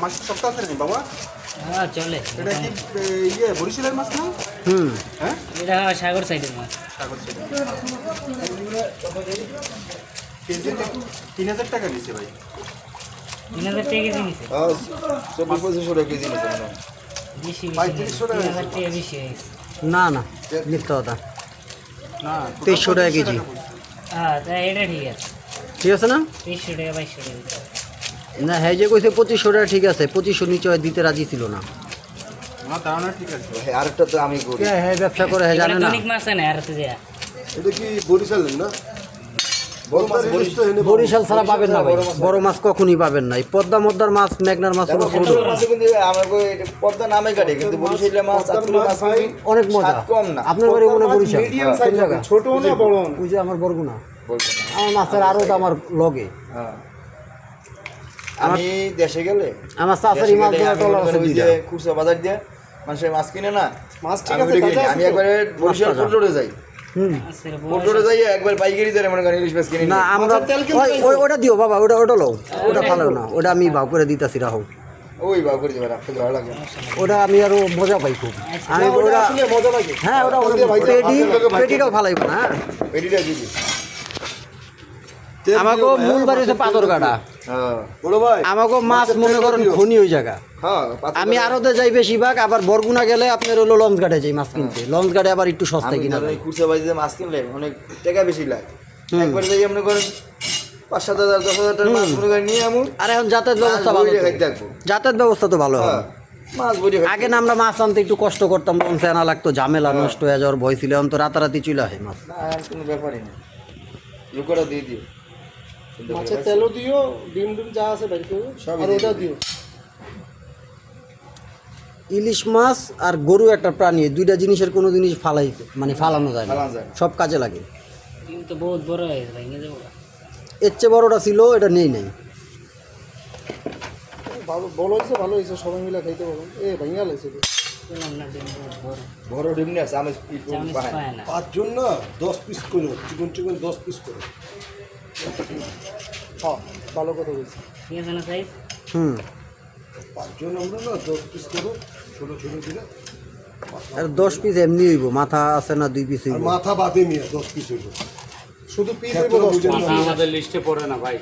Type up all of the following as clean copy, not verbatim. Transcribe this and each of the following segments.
মাছ শক্ত আছে নাকি বাবা? হ্যাঁ চলে। এটা কি বরিশালের মাছ না? হ্যাঁ, এটা সাগর সাইডের মাছ। সাগর সাইডের। কেজিতে 3000 টাকা নিচ্ছে ভাই। 3000 টাকা কেজি নিছে। 24-25 টাকা কেজি নিছে না। বেশি 3500 টাকা 3000 টাকা বেশি হয়েছে। না না মিথ্যা কথা, না 2300 টাকা কেজি। হ্যাঁ তাই এটা ঠিক আছে। ঠিক আছে না? 2300 টাকা 2200 টাকা। না হ্যাঁ যে কইছে 2500 টাকা ঠিক আছে, 2500 নিচে হয় দিতে রাজি ছিল না। না তাও না, ঠিক আছে। ভাই আরেকটা তো আমি করি। হ্যাঁ ব্যবসা করে হ্যাঁ জানে না। অনেক মাছ আছে আর তো যা। এটা কি বরিশালের না? বড় মাছ বরিশাল ছাড়া পাবেন না ভাই, বড় মাছ কখনই পাবেন না। এই পদ্মা মদ্দার মাছ, মেঘনার মাছ হলো ছোট। মাছ কিন্তু আমাকে পদ্মা নামে কাটে, কিন্তু বরিশালের মাছ অনেক মজা। কম না। আপনার বাড়ি মনে বরিশাল? মিডিয়াম সাইজ হবে, ছোট না বড় না। ওই যে আমার বরগুনা, বলবো না। আমার মাছের আরো তো আমার লগে। হ্যাঁ। আমি দেশে গেলে আমার চাচারি মাছ ধরা টলার আছে দুইটা। খুচরা বাজার দিয়ে মানুষের মাছ কিনে না, মাছ ঠিক আমি আছে, ওইটা কিনি। তাজা আছে আমি তো? একবারে বরিশাল পোর্টরোডে যাই, মাছের পোর্টরোডে যাই একবার পাইকারি ধরে মনে করেন ইলিশ মাছ কিনে না নিই। আমরা ওটা দিও বাবা, ওটা লও, ওটা ভালো না, ওটা আমি ভাগ করে দিতাছি রাখো। ওই বা করে দেবে, রাখতে ভালো লাগে। ওটা আমি আরো মজা পাই খুব। আমি ওটা ওটা আসলে মজা লাগে। হ্যাঁ ওটা পেটিটাও ভালাই না। হ্যাঁ এডিটা দিদি। আমাকে মূল বাড়ি হচ্ছে পাথরঘাটা। হ্যাঁ বড় ভাই, আমাকে মাছ মনে করেন খনি ওই জায়গা। হ্যাঁ, আমি আরতে যাই বেশিরভাগ, আবার বরগুনা গেলে আপনার হলো লঞ্চঘাটে যাই মাছ কিনতে। লঞ্চঘাটে আবার একটু সস্তায় কিনা যায়। খুচরা বাজারে মাছ কিনলে অনেক টাকা বেশি লাগে। একবার যাই মনে করেন 5-7 হাজার 10 হাজার টাকার মাছ মনে করেন নিয়ে আমু। আর এখন যাতায়াত ব্যবস্থা ভালো তো। দেখবো যাতায়াত ব্যবস্থা তো ভালো এখন। মাছ বড়ি আগে না আমরা মাছ আনতে একটু কষ্ট করতাম, লঞ্চে আনা লাগতো, ঝামেলা, নষ্ট হয়ে যাওয়ার ভয় ছিল। এখন তো রাতারাতি চলে আসে মাছ। না, আর কোনো ব্যাপারই না, লুকোটা দিয়ে দিও। মাছের তেলও দিও, ডিম যা আছে বাইর করো, আর ওটা দিও। ইলিশ মাছ আর গরু একটা প্রাণী, এই দুইটা জিনিসের কোনো জিনিস ফালানো যায় না, ফালানো যায় না। সব কাজে লাগে। কিন্তু বহুত বড় হয়েছে ভাই, নিয়ে যাবো। এর চেয়ে বড়টা ছিল, এটা নেই। ভালো বড় হয়েছে, ভালো হয়েছে, সবাই মিলে খাইতে পারো। ভাইয়া লাগছে তো। বললাম না ডিম বহুত বড়। বড় ডিম নিয়ে আসে, আমি চাউনিস পায় না। 5 জন না 10 পিস করে চিকন 10 পিস করে। হ্যাঁ ভালো কথা বলছি। ঠিক আছে না সাইজ? 5 জন আমরা না 10 পিস করো, ছোট ছোট দিলে। আর 10 পিস এমনি হইব, মাথা আছে না 2 পিস আর হইব। মাথা বাদে নিয়ে 10 পিস হইব, শুধু পিস হইব 10 জন। আমাদের লিস্টে পড়ে না ভাই।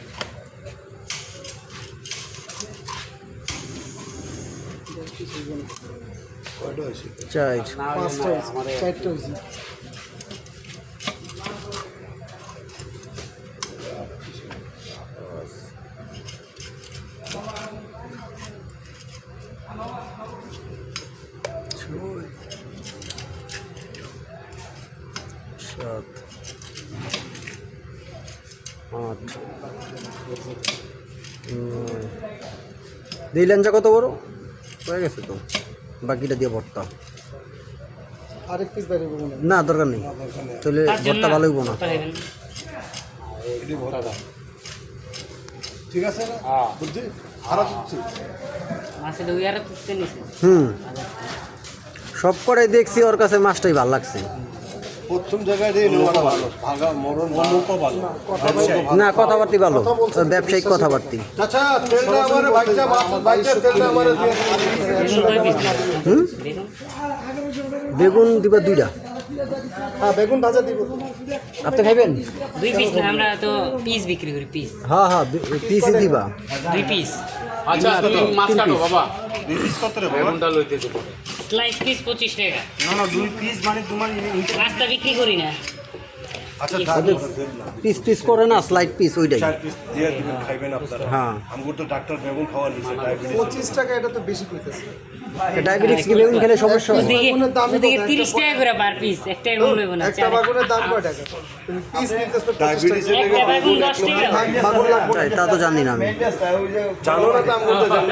কয়টা হয়েছে? চাই 5টা হয়েছে, 4টা হয়েছে। সাত, আট, নয়। দুই লেঞ্জা কত বড় হয়ে গেছে তো, বাকিটা দিয়ে ভর্তা। আরেক পিস বাইরে বলুন। না দরকার নেই, তাহলে ভর্তা ভালো হইব না। ঠিক আছে না? বুঝছি, খারাপ হচ্ছে। মাছের ওই আর তুলতে নিছে। সব কটাই দেখছি, ওর কাছে মাছটাই ভালো লাগছে। প্রথম জায়গায় দিয়ে নেওয়াটা ভালো, ভাগা মরণ ভালো। না কথাবার্তি ভালো, ব্যবসায়িক কথাবার্তি। চাচা তেলটা আমার ভাইজা মাছ ভাইজা তেলটা আমার দিয়ে বেগুন কয় পিস? বেগুন বেগুন দিবা 2টা। হ্যাঁ বেগুন ভাজা দিব। আপনি খাইবেন? 2 পিস না, আমরা তো পিস বিক্রি করি, পিস। হ্যাঁ পিসই দিবা। 2 পিস। আচ্ছা তুমি মাছ কাটো বাবা। 2 পিস কত রে? বেগুনটা লইতে দেব। স্লাইস পিস 25 টাকা। না 2 পিস মানে তোমার রাস্তা বিক্রি করি না। আচ্ছা পিস করে না, স্লাইড পিস ওইটাই। 4 পিস দিয়ে দিবেন, খাইবেন আপনারা। হ্যাঁ আমগো তো ডাক্তার বেগুন খাওয়া নিছে, ডায়াবেটিস। 25 টাকা এটা তো বেশি কইতাছে। ডায়াবেটিস কি বেগুন খেলে সমস্যা হয়? ওদিকে 30 টাকা করে পার পিস, একটা এমন লইব না। একটা বাগুনের দাম কয় টাকা? তুমি পিস নিতেছো ডায়াবেটিসের একটা বাগুন 10 টাকা। বাগুন লাগবে না। তা তো জানি না আমি। জানো না দাম বলতে জানো।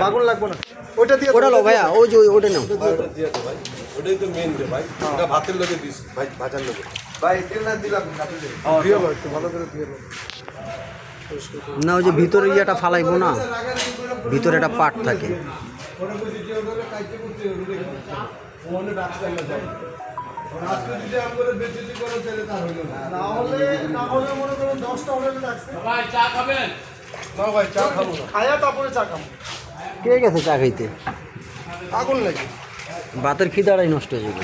বাগুন লাগবে না। ওটা দিয়ে ওটা লো ভাইয়া, ওই যে ওটা নাও। দিয়ে দাও ভাই। ওটাই তো মেইন রে ভাই। এটা ভাতের লগে দিস ভাই, ভাজার লগে। ভাই তেল না দিলাম না, দিয়ে দাও, একটু ভালো করে দিয়ে দাও। না ওই যে ভিতরে ইয়েটা ফালাইবো না, ভিতরে একটা পাট থাকে। ভাই চা খাবেন? ভাই চা খাবো না, খায়া তারপরে চা খাবো। কে গেছে চা খাইতে? আগুন লাগে ভাতের খিদাটাই নষ্ট হয়ে যাবে।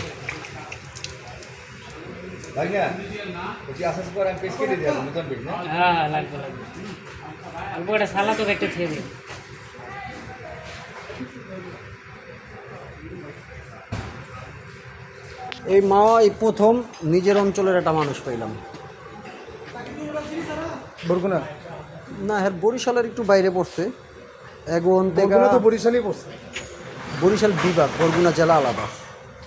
হ্যাঁ লাগবে লাগবে। অল্প একটা সালাদও একটা খেয়ে দিই। এই মা এই প্রথম নিজের অঞ্চলের একটা মানুষ পাইলাম। বরগুনা না হ্যাঁ, বরিশালের একটু বাইরে পড়ছে। এখন বরগুনা তো বরিশালই পড়ছে, বরিশাল বিভাগ, বরগুনা জেলা আলাদা।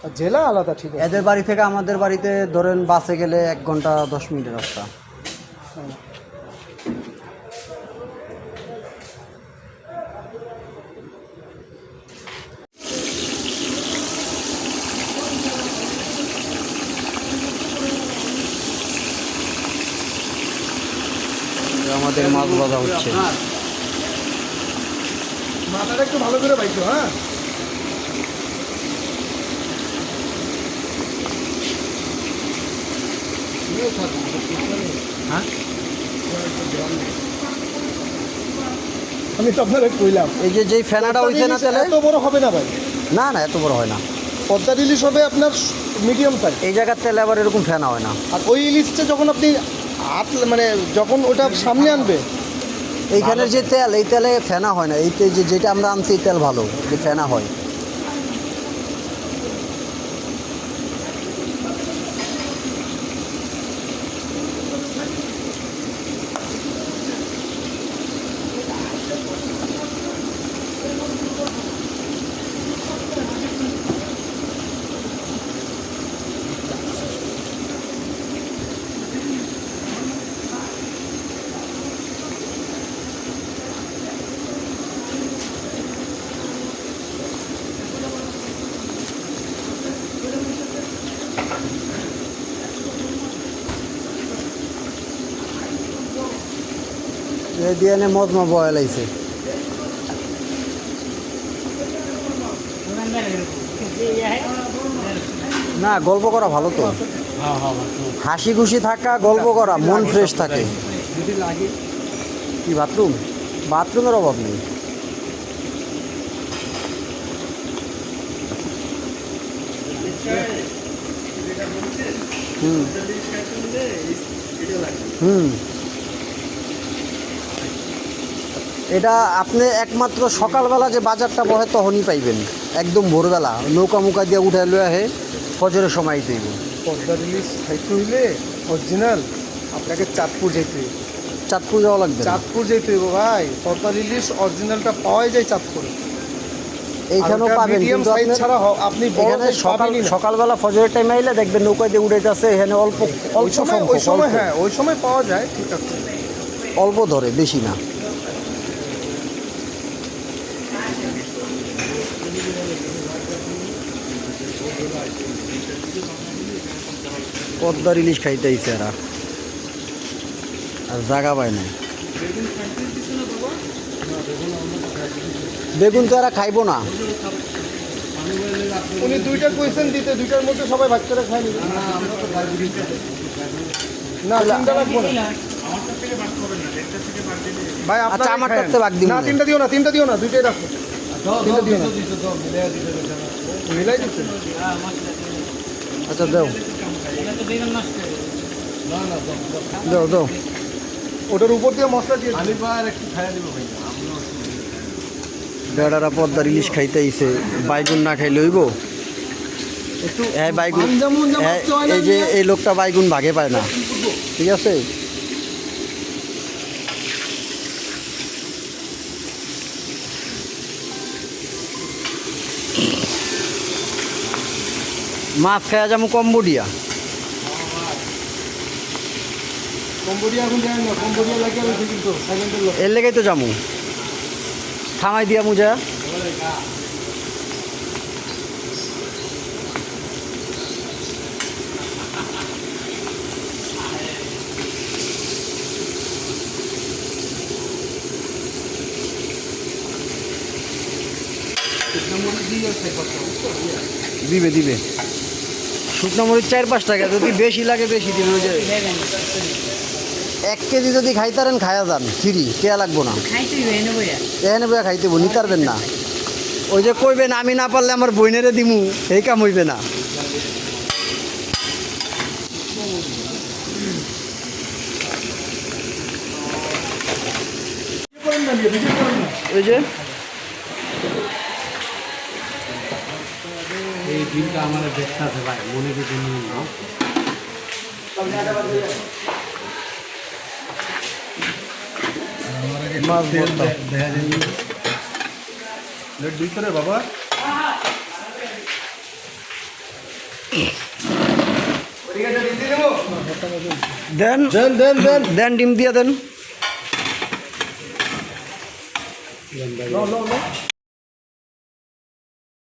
আর জেলা আলাদা, ঠিক আছে। এদের বাড়ি থেকে আমাদের বাড়িতে ধরেন বাসে গেলে 1 ঘন্টা 10 মিনিটের রাস্তা। আমাদের মাছ ভাজা হচ্ছে। মাথাটা একটু ভালো করে বাইছো, হ্যাঁ। হ্যাঁ, আমি তো আপনাকে কইলাম এই যে যেই ফেনাটা হইছে না তেলে, এত বড় হবে না ভাই। না না এত বড় হয় না। পদ্মার ইলিশ হবে আপনার মিডিয়াম সাইজ, এই জায়গার তেলে আবার এরকম ফেনা হয় না। আর ওই ইলিশটা যখন আপনি হাত মানে যখন ওটা সামনে আনবে, এইখানের যে তেল, এই তেলে ফেনা হয় না। এই যে যেটা আমরা আনছি এই তেল ভালো, যে ফেনা হয়। এই দিয়ে এনে মজমা বয়েল আইছে। না গল্প করা ভালো তো, হাসি খুশি থাকা, গল্প করা, মন ফ্রেশ থাকে। কি বাথরুম? বাথরুমের অভাব নেই। হুম হুম, এটা আপনি একমাত্র সকালবেলা যে বাজারটা বহে তখনই পাইবেন, একদম ভোরবেলা নৌকা মুকা দিয়ে উঠে লয়ে আহে ফজরের সময় দেব। পদ্মার ইলিশ খাইতে হইলে অরিজিনাল আপনাকে চাঁদপুর যেতে হইবে। চাঁদপুর যাওয়া লাগবে? চাঁদপুর যেতে হইব ভাই, পদ্মার ইলিশ অরিজিনালটা পাওয়াই যায় চাঁদপুরে। এইখানেও পাবেন, কিন্তু ছাড়া আপনি এখানে সকালবেলা ফজরের টাইম আইলে দেখবেন নৌকা দিয়ে উঠেছে, এখানে অল্প অল্প ওই সময়, হ্যাঁ ওই সময় পাওয়া যায়, ঠিক আছে, অল্প ধরে, বেশি না। পদ্মার ইলিশ খাইতেইছে এরা, আর জায়গা পায় না। বেগুন তো এরা খাইবো না। উনি দুইটা কোয়েশ্চেন দিতে, দুইটার মধ্যে সবাই ভাগ করে খাই নিবে। না তিনটা রাখবো না ভাই, আচ্ছা আমার করতে ভাগ দিন না, তিনটা দিও না, তিনটা দিও না, দুইটাই রাখো, তিনটা দিও না, মিলাই দিচ্ছে। আচ্ছা দাও দাও দাও, ওটার উপর দিয়ে মশলা দিয়ে বেড়ারা পদ্মার ইলিশ খাইতেইছে, বাইগুন না খাইলে হইব? হ্যাঁ বাইগুন, এই যে এই লোকটা বাইগুন ভাগে পায় না, ঠিক আছে। মাছ খাওয়া যাবো কম্বোডিয়া। কম্বোডিয়া এখন যায় না, কম্বোডিয়া লাগে আছে কিন্তু সেকেন্ডের লোক। এর লেগেই তো যাবো, থামাই দিয়া মুজা। দিবে দিবে শুকনো মরিচ 4-5 টাকা, যদি বেশি লাগে বেশি দিবে। ওই যে 1 কেজি যদি খাইতারেন খায়া যান ফ্রি, কে লাগবো না। খাইতেই হয় না বইয়া। এখানে বইয়া খাইতে নিতারবেন না। ওই যে কইবেন আমি না পারলে আমার বইনেরে দিমু, এই কাম হইবে না। ওই যে এই দিনটা আমাদের দেখতে আছে ভাই, মনে কিছু নেই না। মাছ ভর্তা। ভিতরে বাবা দেন দেন দেন দেন দেন ডিম দিয়ে দেন। লো লো লো